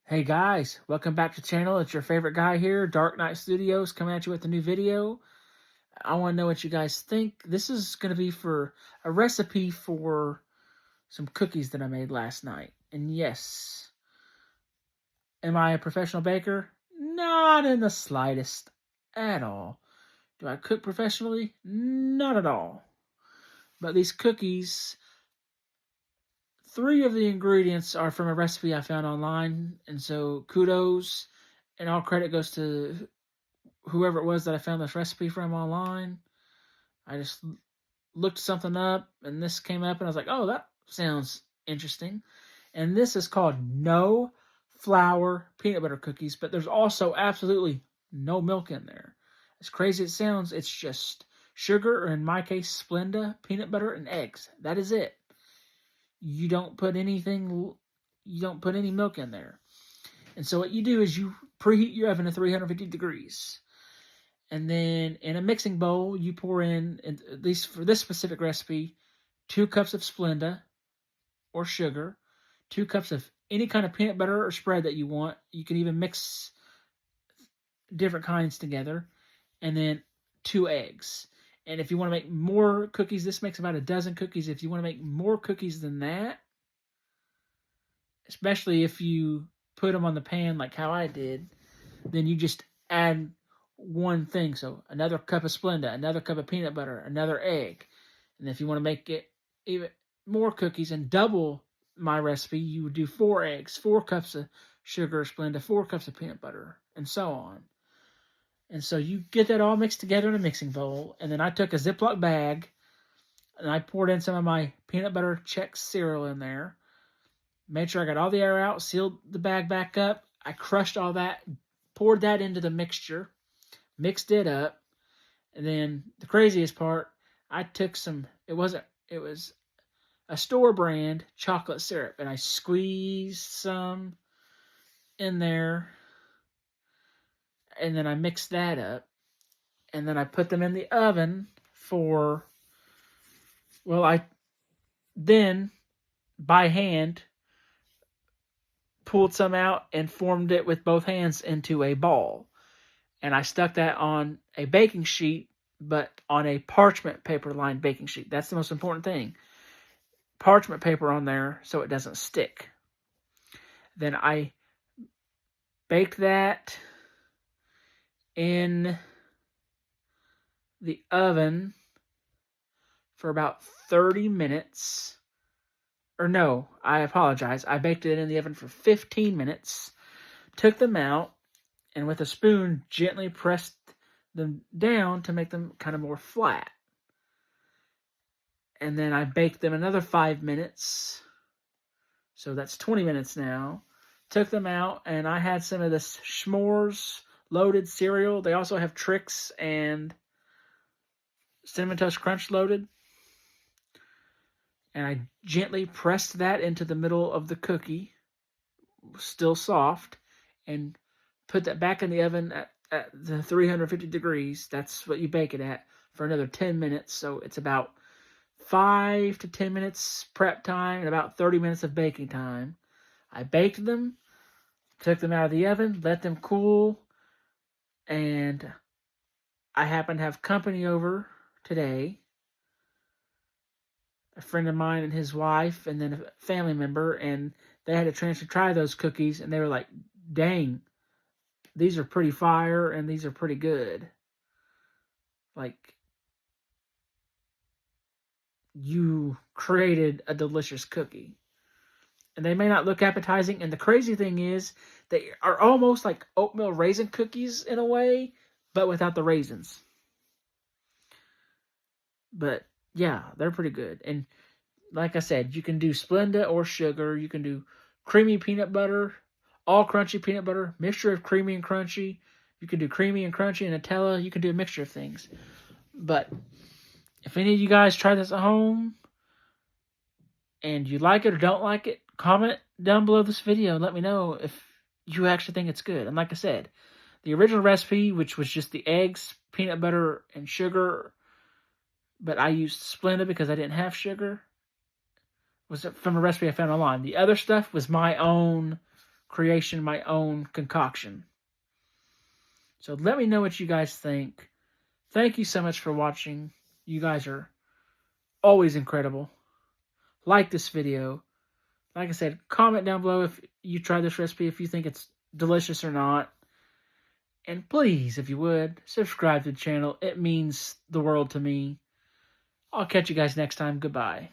Hey guys, welcome back to the channel. It's your favorite guy here, Dark Knight Studios, coming at you with a new video. I want to know what you guys think. This is going to be for a recipe for some cookies that I made last night. And yes, am I a professional baker? Not in the slightest at all. Do I cook professionally? Not at all. But these cookies, 3 of the ingredients are from a recipe I found online. And so kudos and all credit goes to whoever it was that I found this recipe from online. I just looked something up and this came up and I was like, oh, that sounds interesting. And this is called no flour peanut butter cookies, but there's also absolutely no milk in there. As crazy as it sounds, it's just sugar, or in my case, Splenda, peanut butter, and eggs. That is it. You don't put any milk in there. And so what you do is you preheat your oven to 350 degrees. And then in a mixing bowl, you pour in, at least for this specific recipe, 2 cups of Splenda or sugar, 2 cups of any kind of peanut butter or spread that you want. You can even mix different kinds together. And then 2 eggs. And if you want to make more cookies, this makes about a dozen cookies. If you want to make more cookies than that, especially if you put them on the pan like how I did, then you just add one thing. So another cup of Splenda, another cup of peanut butter, another egg. And if you want to make it even more cookies and double my recipe, you would do 4 eggs, 4 cups of sugar, Splenda, 4 cups of peanut butter, and so on. And so you get that all mixed together in a mixing bowl. And then I took a Ziploc bag and I poured in some of my peanut butter Chex cereal in there. Made sure I got all the air out, sealed the bag back up. I crushed all that, poured that into the mixture, mixed it up, and then the craziest part, I took it was a store brand chocolate syrup, and I squeezed some in there, and then I mixed that up, and then I put them in the oven I then, by hand, pulled some out and formed it with both hands into a ball. And I stuck that on a baking sheet, but on a parchment paper lined baking sheet. That's the most important thing. Parchment paper on there so it doesn't stick. Then I baked that in the oven for about 30 minutes. Or no, I apologize. I baked it in the oven for 15 minutes, took them out, and with a spoon gently pressed them down to make them kind of more flat. And then I baked them another 5 minutes. So that's 20 minutes now. Took them out, and I had some of this S'mores loaded cereal. They also have Trix and Cinnamon Toast Crunch loaded. And I gently pressed that into the middle of the cookie, still soft, and put that back in the oven at the 350 degrees. That's what you bake it at for another 10 minutes. So it's about 5 to 10 minutes prep time and about 30 minutes of baking time. I baked them, took them out of the oven, let them cool, and I happened to have company over today. A friend of mine and his wife, and then a family member, and they had a chance to try those cookies, and they were like, dang, these are pretty fire, and these are pretty good. Like, you created a delicious cookie. And they may not look appetizing, and the crazy thing is, they are almost like oatmeal raisin cookies in a way, but without the raisins. But yeah, they're pretty good. And like I said, you can do Splenda or sugar. You can do creamy peanut butter, all crunchy peanut butter, mixture of creamy and crunchy. You can do creamy and crunchy and Nutella. You can do a mixture of things. But if any of you guys try this at home and you like it or don't like it, comment down below this video and let me know if you actually think it's good. And like I said, the original recipe, which was just the eggs, peanut butter, and sugar, but I used Splenda because I didn't have sugar, was from a recipe I found online. The other stuff was my own creation, my own concoction. So let me know what you guys think. Thank you so much for watching. You guys are always incredible. Like this video. Like I said, comment down below if you try this recipe, if you think it's delicious or not. And please, if you would, subscribe to the channel. It means the world to me. I'll catch you guys next time. Goodbye.